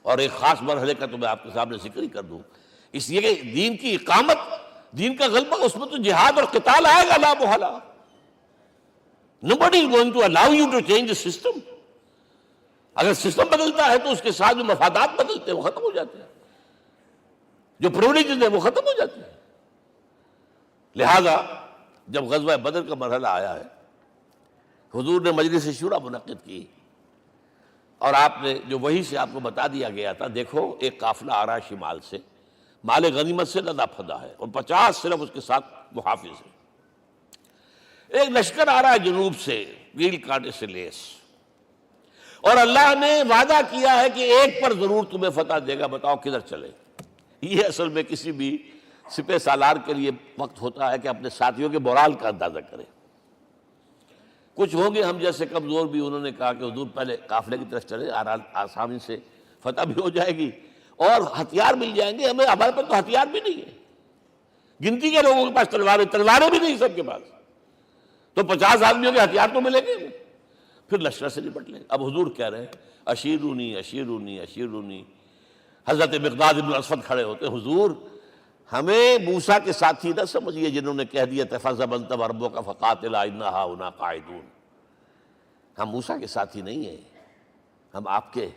اور ایک خاص مرحلے کا تو میں آپ کے سامنے ذکر ہی کر دوں، اس لیے کہ دین کی اقامت، دین کا غلبہ، اس میں تو جہاد اور قتال آئے گا لا محالہ. Nobody is going to allow you to change the system. اگر سسٹم بدلتا ہے تو اس کے ساتھ جو مفادات بدلتے ہیں وہ ختم ہو جاتے ہیں، جو پرولیجز ہیں وہ ختم ہو جاتے ہیں. لہذا جب غزوہ بدر کا مرحلہ آیا ہے، حضور نے مجلس شورا منعقد کی، اور آپ نے جو وحی سے آپ کو بتا دیا گیا تھا، دیکھو ایک قافلہ آ رہا ہے شمال سے، مال غنیمت سے لدا پھدا ہے، اور 50 صرف اس کے ساتھ محافظ ہیں. ایک لشکر آ رہا ہے جنوب سے، ویل کانٹے سے لیس، اور اللہ نے وعدہ کیا ہے کہ ایک پر ضرور تمہیں فتح دے گا، بتاؤ کدھر چلے. یہ اصل میں کسی بھی سپہ سالار کے لیے وقت ہوتا ہے کہ اپنے ساتھیوں کے مورال کا اندازہ کرے. کچھ ہوں گے ہم جیسے کمزور بھی، انہوں نے کہا کہ حضور پہلے قافلے کی طرف چلے، آسانی سے فتح بھی ہو جائے گی اور ہتھیار مل جائیں گے ہمیں. ہمارے پاس تو ہتھیار بھی نہیں ہے، گنتی کے لوگوں کے پاس تلواریں بھی نہیں سب کے پاس، تو 50 آدمیوں کے ہتھیار تو ملیں گے، پھر لشکر سے نپٹ لیں. اب حضور کہہ رہے ہیں اشیرونی اشیرونی اشیرونی. حضرت مقداد بن اسود کھڑے ہوتے، حضور ہمیں موسیٰ کے ساتھی نہ سمجھیے جنہوں نے کہہ دیا تفضل انت وربک فقاتلا انا ہاہنا قاعدون. ہم موسیٰ کے ساتھی نہیں ہیں، ہم آپ کے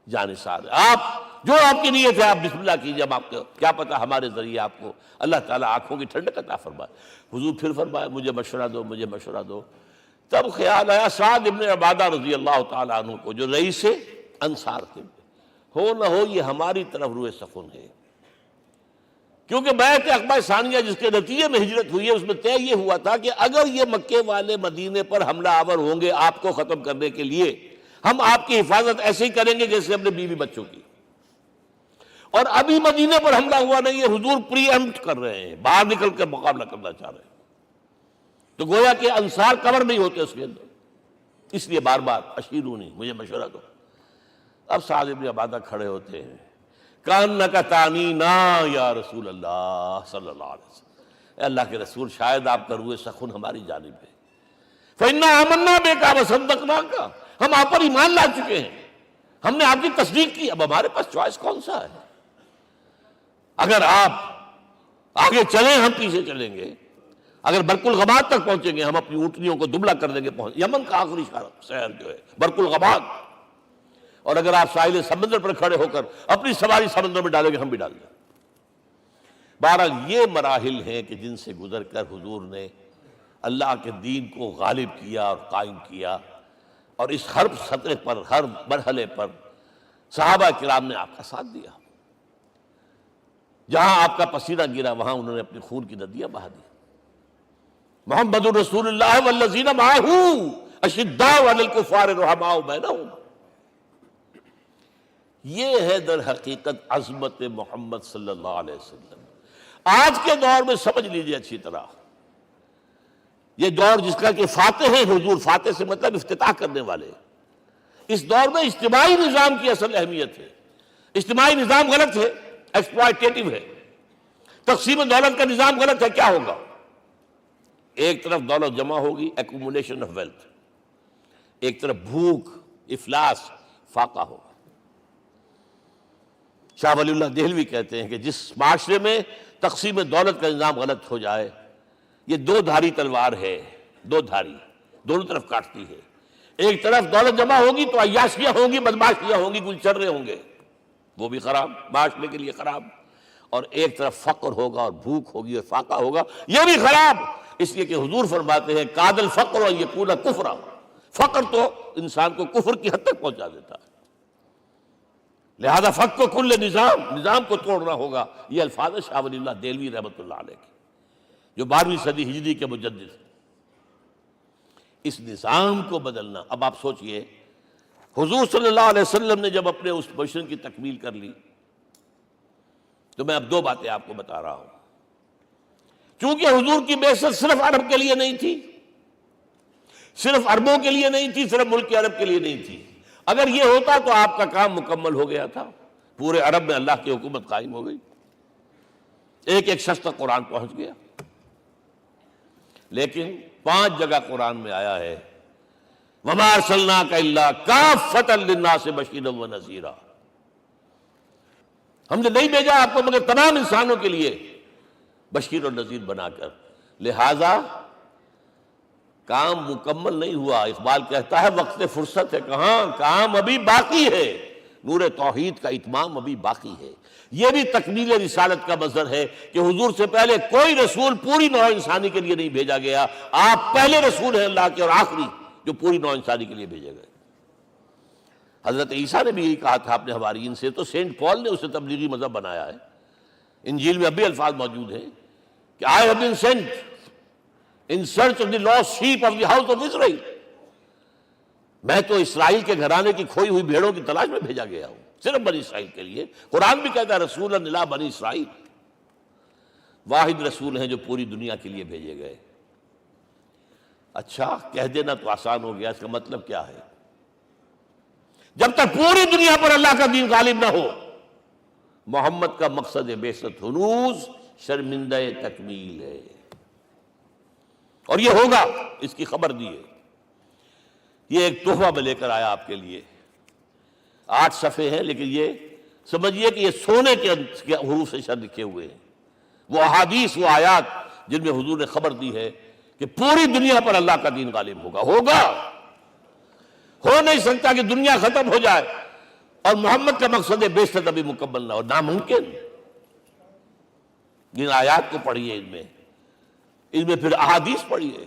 جانثار ہیں. آپ جو آپ کی نیت ہے آپ بسم اللہ کیجیے، اب آپ کو کیا پتا ہمارے ذریعے آپ کو اللہ تعالیٰ آنکھوں کی ٹھنڈک عطا فرمائے. حضور پھر فرمائے مجھے مشورہ دو، مجھے مشورہ دو. تب خیال آیا سعد ابن عبادہ رضی اللہ تعالیٰ عنہ کو، جو رئیس انصار تھے، ہو نہ ہو یہ ہماری طرف روئے سخن ہے، کیونکہ بیعت عقبہ ثانیہ جس کے نتیجے میں ہجرت ہوئی ہے اس میں طے یہ ہوا تھا کہ اگر یہ مکے والے مدینے پر حملہ آور ہوں گے آپ کو ختم کرنے کے لیے، ہم آپ کی حفاظت ایسے ہی کریں گے جیسے اپنے بیوی بچوں کی. اور ابھی مدینے پر حملہ ہوا نہیں ہے، حضور پری ایمپٹ کر رہے ہیں، باہر نکل کر مقابلہ کرنا چاہ رہے ہیں. تو گویا کہ انصار کور نہیں ہوتے اس کے اندر، اس لیے بار بار اشیرونی، مجھے مشورہ دو. اب سعد بن عبادہ کھڑے ہوتے ہیں، کانک تعنینا یا رسول اللہ صلی اللہ علیہ وسلم، اے اللہ کے رسول شاید آپ کا روئے سخن ہماری جانب ہے. فإنا آمنا بک وصدقناک، ہم آپ پر ایمان لا چکے ہیں، ہم نے آپ کی تصدیق کی، اب ہمارے پاس چوائس کون سا ہے؟ اگر آپ آگے چلیں ہم پیچھے چلیں گے، اگر برق الغماد تک پہنچیں گے ہم اپنی اونٹنیوں کو دبلا کر دیں گے. یمن کا آخری شہر جو ہے برق الغماد، اور اگر آپ ساحل سمندر پر کھڑے ہو کر اپنی سواری سمندر میں ڈالیں گے ہم بھی ڈال دیں. بہرحال یہ مراحل ہیں کہ جن سے گزر کر حضور نے اللہ کے دین کو غالب کیا اور قائم کیا، اور اس ہر سطح پر، ہر مرحلے پر صحابہ کرام نے آپ کا ساتھ دیا. جہاں آپ کا پسینہ گرا وہاں انہوں نے اپنی خون کی ندیاں بہا دی. محمد رسول اللہ والذین معہ اشداء علی الکفار رحماء بینہم. یہ ہے در حقیقت عظمت محمد صلی اللہ علیہ وسلم. آج کے دور میں سمجھ لیجئے اچھی طرح، یہ دور جس کا کہ فاتح ہیں حضور، فاتح سے مطلب افتتاح کرنے والے، اس دور میں اجتماعی نظام کی اصل اہمیت ہے. اجتماعی نظام غلط ہے، ایکسپلائٹیٹو ہے. تقسیم دولت کا نظام غلط ہے. کیا ہوگا؟ ایک طرف دولت جمع ہوگی، ایکومولیشن آف ویلتھ، ایک طرف بھوک، افلاس، فاقہ ہوگا. شاہ ولی اللہ دہلوی کہتے ہیں کہ جس معاشرے میں تقسیم دولت کا نظام غلط ہو جائے، یہ دو دھاری تلوار ہے، دو دھاری دونوں طرف کاٹتی ہے. ایک طرف دولت جمع ہوگی تو عیاشیاں ہوں گی، بدماشیاں ہوں گی، گلچرے ہوں گے، وہ بھی خراب، معاشرے کے لیے خراب. اور ایک طرف فقر ہوگا اور بھوک ہوگی اور فاقہ ہوگا، یہ بھی خراب. اس لیے کہ حضور فرماتے ہیں کاد الفقر ان یکون کفرا، فقر تو انسان کو کفر کی حد تک پہنچا دیتا ہے. لہذا فق کو کل نظام کو توڑنا ہوگا. یہ الفاظ ہے شاہ ولی اللہ دہلوی رحمۃ اللہ علیہ کے، جو 12ویں صدی ہجری کے مجدد ہیں. اس نظام کو بدلنا. اب آپ سوچئے حضور صلی اللہ علیہ وسلم نے جب اپنے اس مشن کی تکمیل کر لی، تو میں اب دو باتیں آپ کو بتا رہا ہوں. چونکہ حضور کی بعثت صرف عرب کے لیے نہیں تھی، صرف عربوں کے لیے نہیں تھی، صرف ملک عرب کے لیے نہیں تھی. اگر یہ ہوتا تو آپ کا کام مکمل ہو گیا تھا، پورے عرب میں اللہ کی حکومت قائم ہو گئی، ایک ایک شخص تک قرآن پہنچ گیا. لیکن 5 جگہ قرآن میں آیا ہے وَمَا أَرْسَلْنَاكَ إِلَّا كَافَّةً لِلنَّاسِ بَشِيرًا وَنَذِيرًا. ہم نے نہیں بھیجا آپ کو مگر تمام انسانوں کے لیے بشیر اور نذیر بنا کر. لہذا کام مکمل نہیں ہوا. اقبال کہتا ہے وقت فرصت ہے کہاں، کام ابھی باقی ہے، نور توحید کا اتمام ابھی باقی ہے. یہ بھی تکمیل رسالت کا مظہر ہے کہ حضور سے پہلے کوئی رسول پوری نوع انسانی کے لیے نہیں بھیجا گیا. آپ پہلے رسول ہیں اللہ کے اور آخری جو پوری نوع انسانی کے لیے بھیجے گئے. حضرت عیسیٰ نے بھی یہی کہا تھا اپنے حواریین سے، تو سینٹ پال نے اسے تبلیغی مذہب بنایا ہے. انجیل میں اب بھی الفاظ موجود ہیں کہ I have been sent in search of the lost sheep of the house of Israel. میں تو اسرائیل کے گھرانے کی کھوئی ہوئی بھیڑوں کی تلاش میں بھیجا گیا ہوں، صرف بنی اسرائیل کے لیے. قرآن بھی کہتا ہے رسول الی بنی اسرائیل، واحد رسول ہیں جو پوری دنیا کے لیے بھیجے گئے. اچھا کہہ دینا تو آسان ہو گیا، اس کا مطلب کیا ہے؟ جب تک پوری دنیا پر اللہ کا دین غالب نہ ہو، محمد کا مقصد بعثت ہنوز شرمندہ تکمیل ہے، اور یہ ہوگا، اس کی خبر دی ہے. یہ ایک تحفہ میں لے کر آیا آپ کے لیے. 8 صفحے ہیں، لیکن یہ سمجھیے کہ یہ سونے کے حروف سے شر لکھے ہوئے ہیں. وہ احادیث، وہ آیات جن میں حضور نے خبر دی ہے کہ پوری دنیا پر اللہ کا دین غالب ہوگا. ہو نہیں سکتا کہ دنیا ختم ہو جائے اور محمد کا مقصد بعثت ابھی مکمل نہ ہو، ناممکن. جن آیات کو پڑھیے، ان میں پھر احادیث پڑھیے.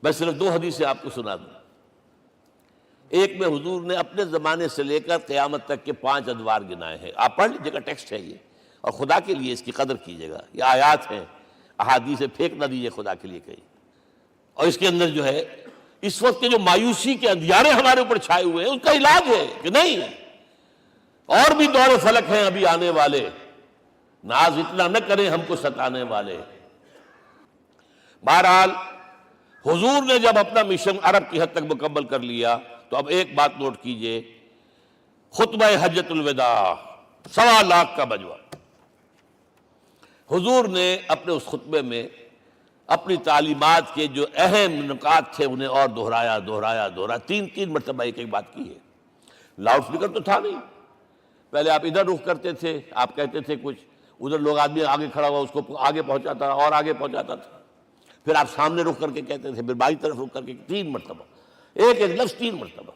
میں صرف 2 حدیثیں آپ کو سنا دوں. ایک میں حضور نے اپنے زمانے سے لے کر قیامت تک کے 5 ادوار گنائے ہیں. آپ پڑھ لیجیے گا، ٹیکسٹ ہے یہ، اور خدا کے لیے اس کی قدر کیجیے گا. یہ آیات ہیں، احادیث پھینک نہ دیجیے خدا کے لیے کہیں. اور اس کے اندر جو ہے اس وقت کے جو مایوسی کے اندھیارے ہمارے اوپر چھائے ہوئے ہیں، اس کا علاج ہے کہ نہیں، اور بھی دور فلک ہیں ابھی آنے والے، ناز اتنا نہ کریں ہم کو ستانے والے. بہرحال حضور نے جب اپنا مشن عرب کی حد تک مکمل کر لیا تو اب ایک بات نوٹ کیجئے، خطبہ حجۃ الوداع 1.25 لاکھ کا بجوا. حضور نے اپنے اس خطبے میں اپنی تعلیمات کے جو اہم نکات تھے انہیں اور دہرایا 3 مرتبہ ایک بات کی ہے. لاؤڈ سپیکر تو تھا نہیں، پہلے آپ ادھر رخ کرتے تھے، آپ کہتے تھے کچھ، ادھر لوگ آدمی آگے کھڑا ہوا اس کو آگے پہنچاتا اور آگے پہنچاتا تھا. پھر آپ سامنے رخ کر کے کہتے تھے، پھر بائیں طرف رخ کر کے 3 مرتبہ، ایک لفظ 3 مرتبہ.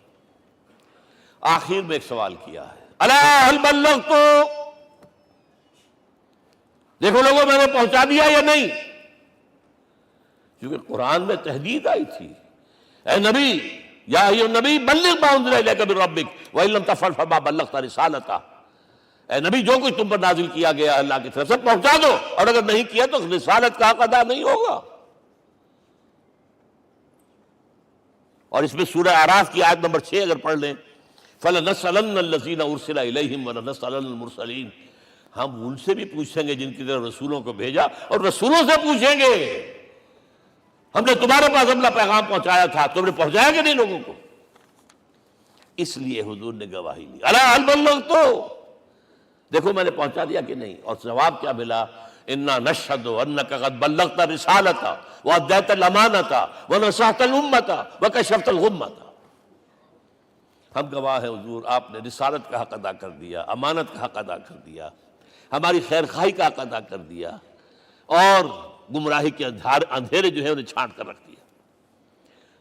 آخر میں ایک سوال کیا ہے، الا هل بلغت؟ دیکھو لوگوں میں نے پہنچا دیا یا نہیں؟ کیونکہ قرآن میں تحدید آئی تھی، اے نبی، یا ایھا النبی بلغ ما انزل الیک من ربک وان لم تفعل فما بلغت رسالتہ. اے نبی جو کچھ تم پر نازل کیا گیا اللہ کی طرف سے پہنچا دو، اور اگر نہیں کیا تو رسالت کا حق ادا نہیں ہوگا. اور اس میں سورہ اعراف کی آیت نمبر 6 اگر پڑھ لیں، فَلَنَسْأَلَنَّ الَّذِينَ أُرْسِلَ إِلَيْهِمْ وَلَنَسْأَلَنَّ الْمُرْسَلِينَ. ہم ان سے بھی پوچھیں گے جن کی طرف رسولوں کو بھیجا، اور رسولوں سے پوچھیں گے ہم نے تمہارے پاس اپنا پیغام پہنچایا تھا، تم نے پہنچایا کہ نہیں لوگوں کو؟ اس لیے حضور نے گواہی لی، الا هل بلغت؟ دیکھو میں نے پہنچا دیا کہ نہیں. اور جواب کیا ملا؟ انا نشہد انک قد بلغت رسالۃ وادیت الامانۃ ونصحت الامۃ وکشفت الغمۃ. ہم گواہ ہیں حضور، آپ نے رسالت کا حق ادا کر دیا، امانت کا حق ادا کر دیا، ہماری خیر خواہی کا حق ادا کر دیا، اور گمراہی کے اندھیرے جو ہے انہیں چھانٹ کر رکھ دیا.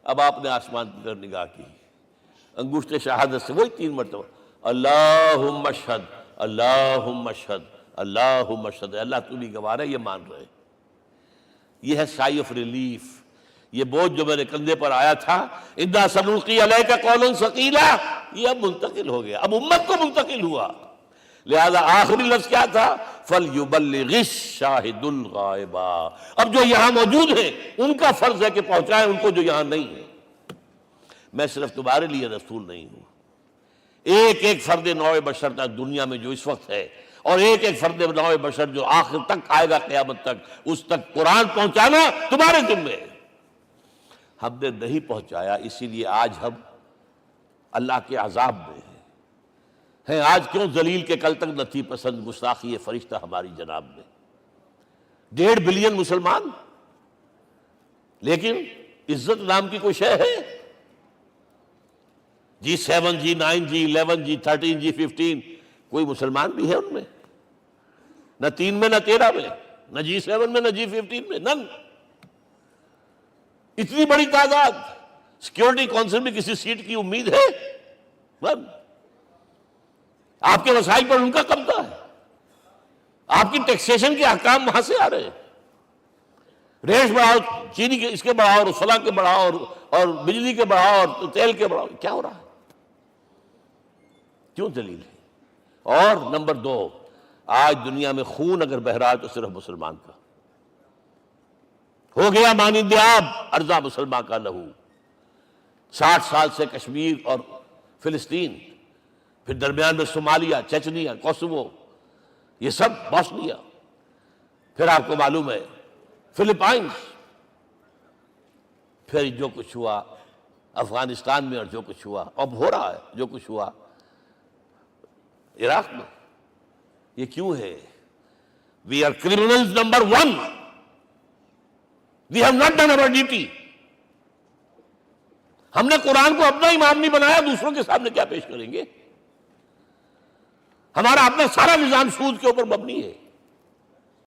اب آپ نے آسمان کی طرف نگاہ کی، انگشت شہادت سے وہی 3 مرتبہ اللہم اشہد اللہم اشہد اللہم اشہد. اللہ تو بھی گواہ ہے، یہ مان رہے. یہ ہے سائی آف ریلیف. یہ بوجھ جو میرے کندھے پر آیا تھا، انا سنلقی علیک قولا ثقیلا، یہ اب منتقل ہو گیا، اب امت کو منتقل ہوا. لہذا آخری لفظ کیا تھا؟ فَلْيُبَلِّغِ الشَّاهِدُ الْغَائِبَ. اب جو یہاں موجود ہیں ان کا فرض ہے کہ پہنچائیں ان کو جو یہاں نہیں ہے. میں صرف تمہارے لیے رسول نہیں ہوں، ایک فرد نوع بشر تک دنیا میں جو اس وقت ہے، اور ایک فرد نوع بشر جو آخر تک آئے گا قیامت تک، اس تک قرآن پہنچانا تمہارے ذمہ ہے. ہم نے نہیں پہنچایا، اسی لیے آج ہم اللہ کے عذاب میں ہیں. آج کیوں ذلیل کے کل تک نہ تھی پسند گستاخی فرشتہ ہماری جناب میں. 1.5 بلین مسلمان، لیکن عزت نام کی کوئی شے ہے؟ G7 G9 G11 G13 G15 کوئی مسلمان بھی ہے ان میں؟ نہ 3 میں، نہ 13 میں، نہ G7 میں، نہ G15 میں، نن۔ اتنی بڑی تعداد، سیکیورٹی کونسل میں کسی سیٹ کی امید ہے؟ نن۔ آپ کے وسائل پر ان کا قبضہ ہے، آپ کی ٹیکسیشن کے احکام وہاں سے آ رہے ہیں۔ ریٹ بڑھاؤ، چینی کے اس کے بڑھاؤ، اور فلاں کے بڑھاؤ، اور بجلی کے بڑھاؤ، اور تیل کے بڑھاؤ، کیا ہو رہا ہے؟ کیوں دلیل ہے؟ اور نمبر 2، آج دنیا میں خون اگر بہ رہا ہے تو صرف مسلمان کا ہو گیا، مانند آب ارضا مسلمان کا لہو۔ 60 سال سے کشمیر اور فلسطین، پھر درمیان میں صومالیہ، چچنیا، کوسوو، یہ سب بوسنیا، پھر آپ کو معلوم ہے فلپائنز، پھر جو کچھ ہوا افغانستان میں، اور جو کچھ ہوا اب ہو رہا ہے، جو کچھ ہوا عراق میں۔ یہ کیوں ہے؟ We are criminals number 1. We have not done our duty. ہم نے قرآن کو اپنا امام نہیں بنایا، دوسروں کے سامنے کیا پیش کریں گے؟ ہمارا اپنا سارا نظام سود کے اوپر مبنی ہے۔